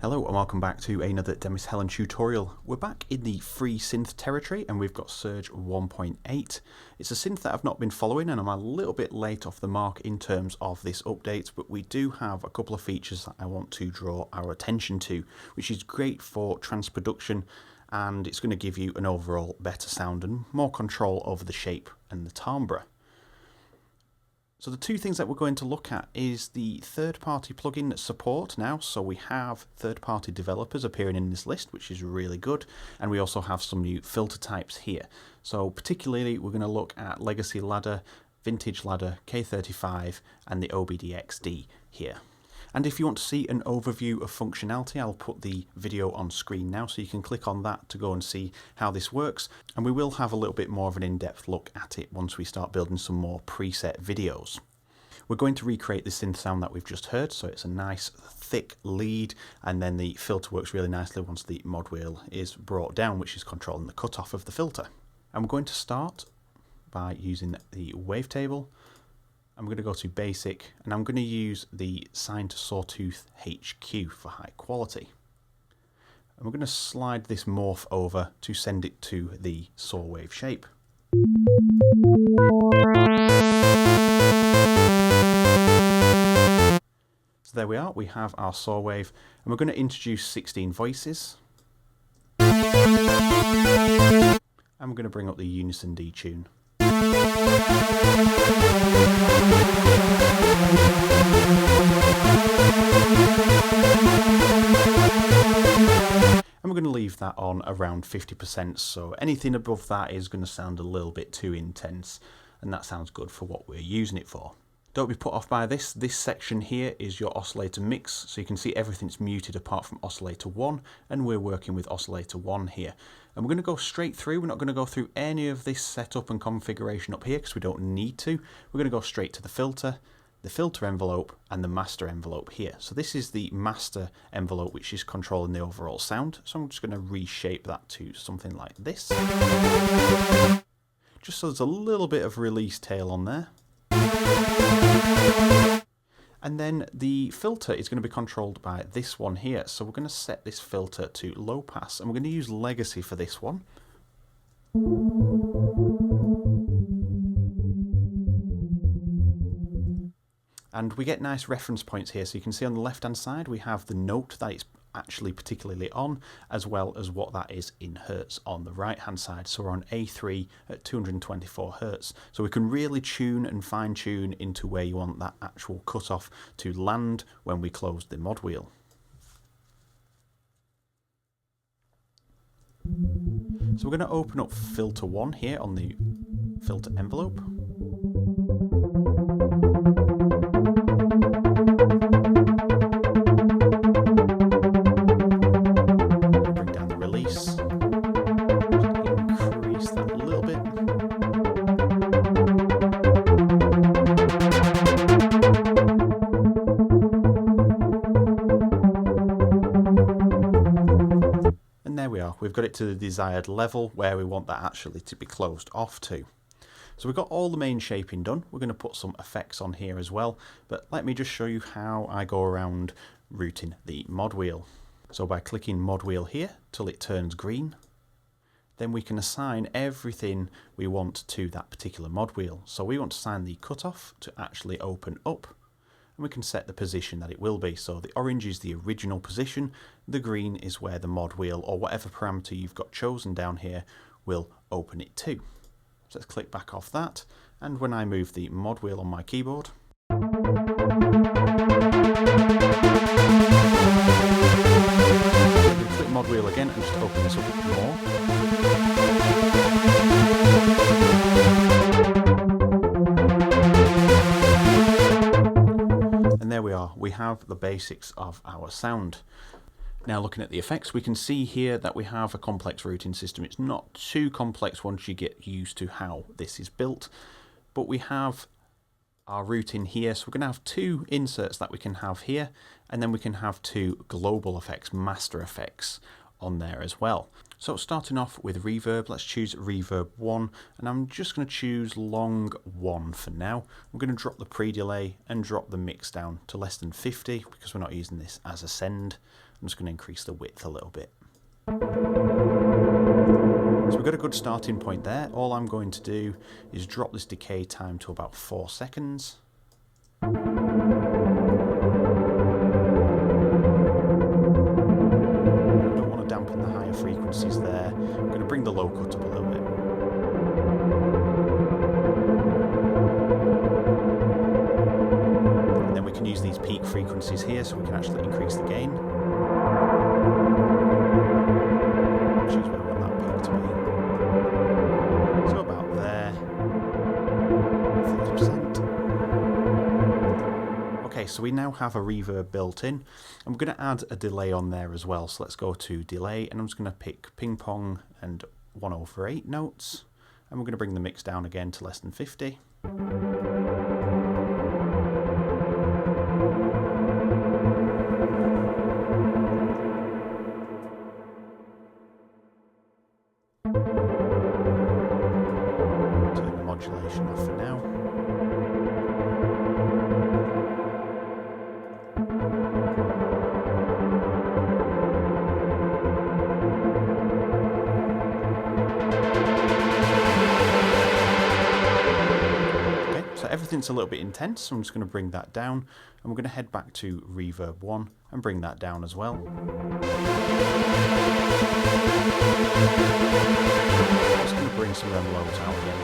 Hello and welcome back to another Demis Hellen tutorial. We're back in the free synth territory and we've got Surge 1.8. It's a synth that I've not been following and I'm a little bit late off the mark in terms of this update, but we do have a couple of features that I want to draw our attention to, which is great for trance production, and it's going to give you an overall better sound and more control over the shape and the timbre. So the two things that we're going to look at is the third-party plugin support now. So we have third-party developers appearing in this list, which is really good. And we also have some new filter types here. So particularly we're going to look at Legacy Ladder, Vintage Ladder, K35 and the OBDXD here. And if you want to see an overview of functionality, I'll put the video on screen now so you can click on that to go and see how this works. And we will have a little bit more of an in-depth look at it once we start building some more preset videos. We're going to recreate the synth sound that we've just heard, so it's a nice thick lead, and then the filter works really nicely once the mod wheel is brought down, which is controlling the cutoff of the filter. And we're going to start by using the wavetable. I'm going to go to basic and I'm going to use the sine to sawtooth HQ for high quality. And we're going to slide this morph over to send it to the saw wave shape. So there we are, we have our saw wave, and we're going to introduce 16 voices. And we're going to bring up the unison detune. And we're going to leave that on around 50%, so anything above that is going to sound a little bit too intense, and that sounds good for what we're using it for. Don't be put off by this. This section here is your oscillator mix, so you can see everything's muted apart from oscillator 1, and we're working with oscillator 1 here. And we're going to go straight through. We're not going to go through any of this setup and configuration up here because we don't need to. We're going to go straight to the filter envelope, and the master envelope here. So this is the master envelope which is controlling the overall sound. So I'm just going to reshape that to something like this. Just so there's a little bit of release tail on there. And then the filter is going to be controlled by this one here. So we're going to set this filter to low pass, and we're going to use Legacy for this one. And we get nice reference points here. So you can see on the left hand side we have the note that it's actually particularly on, as well as what that is in hertz on the right hand side. So we're on A3 at 224 hertz. So we can really tune and fine tune into where you want that actual cutoff to land when we close the mod wheel. So we're going to open up filter 1 here on the filter envelope. We've got it to the desired level where we want that actually to be closed off to. So we've got all the main shaping done. We're going to put some effects on here as well, but let me just show you how I go around routing the mod wheel. So by clicking mod wheel here till it turns green, then we can assign everything we want to that particular mod wheel. So we want to assign the cutoff to actually open up, and we can set the position that it will be. So the orange is the original position, the green is where the mod wheel or whatever parameter you've got chosen down here will open it to. So let's click back off that, and when I move the mod wheel on my keyboard, click mod wheel again and just open this up more. And there we are, we have the basics of our sound. Now looking at the effects, we can see here that we have a complex routing system. It's not too complex once you get used to how this is built, but we have our routing here. So we're going to have two inserts that we can have here, and then we can have two global effects, master effects on there as well. So starting off with reverb, let's choose reverb 1, and I'm just going to choose long 1 for now. I'm going to drop the pre-delay and drop the mix down to less than 50 because we're not using this as a send. I'm just going to increase the width a little bit. So we've got a good starting point there. All I'm going to do is drop this decay time to about 4 seconds. I don't want to dampen the higher frequencies there. I'm going to bring the low cut up a little bit. And then we can use these peak frequencies here so we can actually increase the gain. Choose where we want that peak to be. So about there. 30%. Okay, so we now have a reverb built in. I'm going to add a delay on there as well. So let's go to delay, and I'm just going to pick ping pong and 1/8 notes. And we're going to bring the mix down again to less than 50. Turn the modulation off for now. Everything's a little bit intense, so I'm just going to bring that down, and we're going to head back to reverb 1 and bring that down as well. Just going to bring some of them lows out again.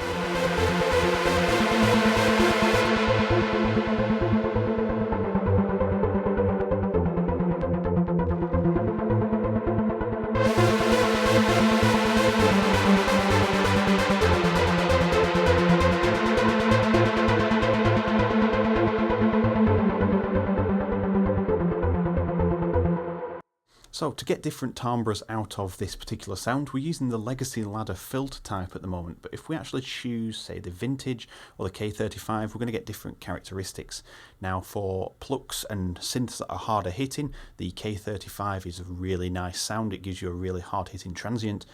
So to get different timbres out of this particular sound, we're using the legacy ladder filter type at the moment, but if we actually choose, say, the vintage or the K35, we're going to get different characteristics. Now for plucks and synths that are harder hitting, the K35 is a really nice sound. It gives you a really hard hitting transient.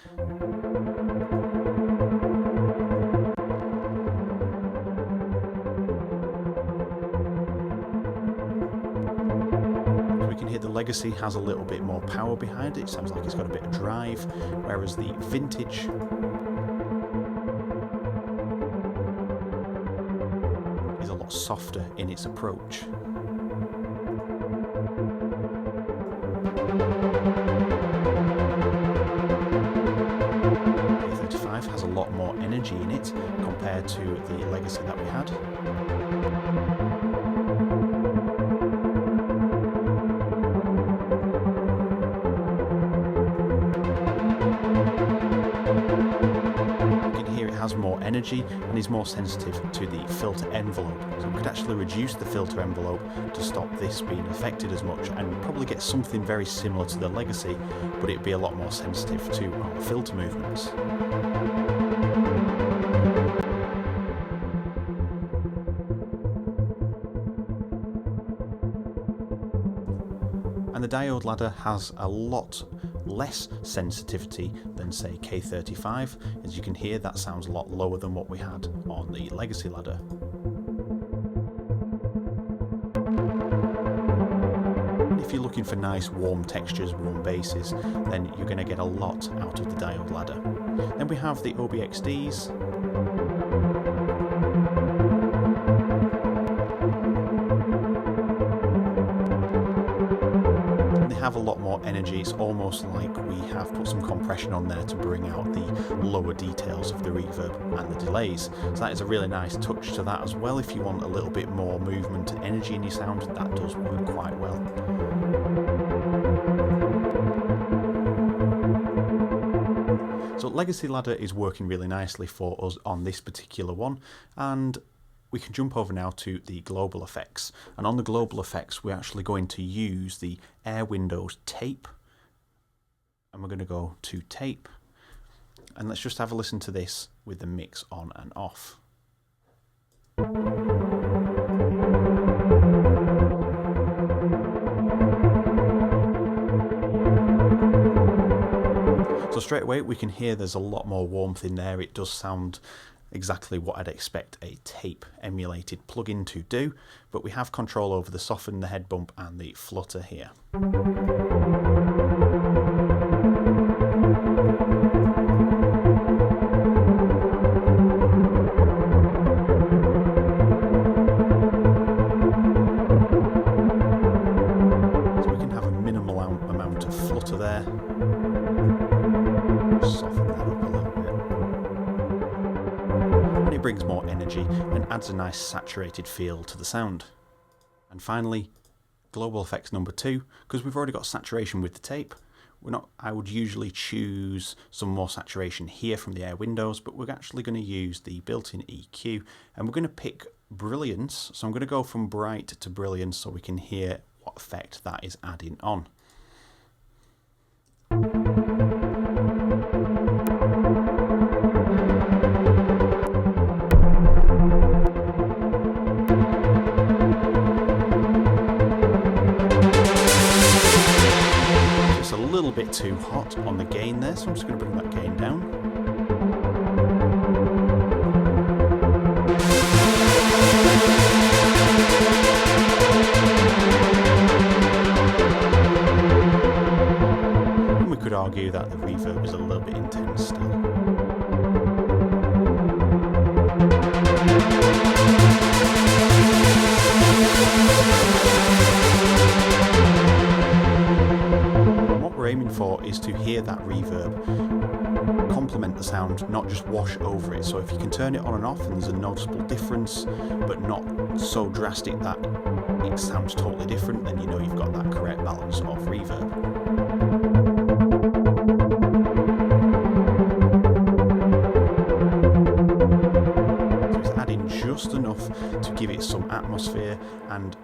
The legacy has a little bit more power behind it. It sounds like it's got a bit of drive, whereas the vintage is a lot softer in its approach. A35 has a lot more energy in it compared to the legacy that we had. Has more energy and is more sensitive to the filter envelope, so we could actually reduce the filter envelope to stop this being affected as much, and probably get something very similar to the legacy, but it'd be a lot more sensitive to our filter movements. And the diode ladder has a lot less sensitivity than, say, K35. As you can hear, that sounds a lot lower than what we had on the legacy ladder. If you're looking for nice warm textures, warm basses, then you're going to get a lot out of the diode ladder. Then we have the OBXDs. Have a lot more energy. It's almost like we have put some compression on there to bring out the lower details of the reverb and the delays. So that is a really nice touch to that as well. If you want a little bit more movement and energy in your sound, that does work quite well. So legacy ladder is working really nicely for us on this particular one, and we can jump over now to the global effects. And on the global effects, we're actually going to use the Air Windows tape. And we're going to go to tape. And let's just have a listen to this with the mix on and off. So straight away we can hear there's a lot more warmth in there. It does sound exactly what I'd expect a tape emulated plugin to do, but we have control over the soften, the head bump and the flutter here. So we can have a minimal amount of flutter there. Soften that up a little bit. And it brings more energy and adds a nice saturated feel to the sound. And finally, global effects number 2, because we've already got saturation with the tape. I would usually choose some more saturation here from the air windows, but we're actually going to use the built-in EQ, and we're going to pick brilliance. So I'm going to go from bright to brilliance so we can hear what effect that is adding on. It's a little bit too hot on the gain there, so I'm just going to bring that gain down. And we could argue that the reverb is a little bit intense still. Aiming for is to hear that reverb complement the sound, not just wash over it. So if you can turn it on and off and there's a noticeable difference, but not so drastic that it sounds totally different, then you know you've got that correct balance of reverb. So it's adding just enough to give it some atmosphere and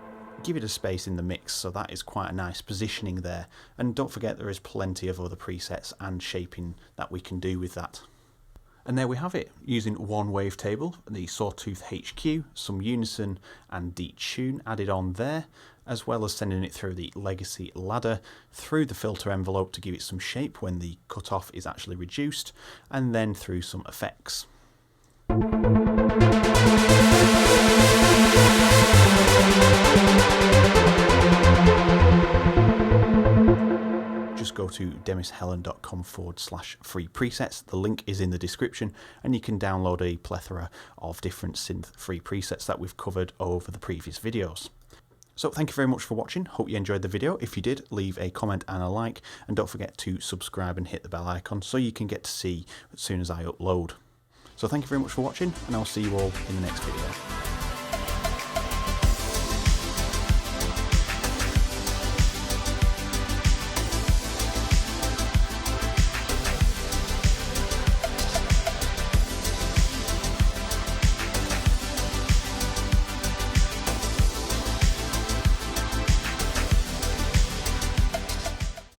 give it a space in the mix, so that is quite a nice positioning there. And don't forget there is plenty of other presets and shaping that we can do with that. And there we have it, using one wavetable, the Sawtooth HQ, some unison and detune added on there, as well as sending it through the legacy ladder, through the filter envelope to give it some shape when the cutoff is actually reduced, and then through some effects. Just go to demishellen.com/free presets. The link is in the description, and you can download a plethora of different synth free presets that we've covered over the previous videos. So thank you very much for watching. Hope you enjoyed the video. If you did, leave a comment and a like, and don't forget to subscribe and hit the bell icon so you can get to see as soon as I upload. So thank you very much for watching, and I'll see you all in the next video.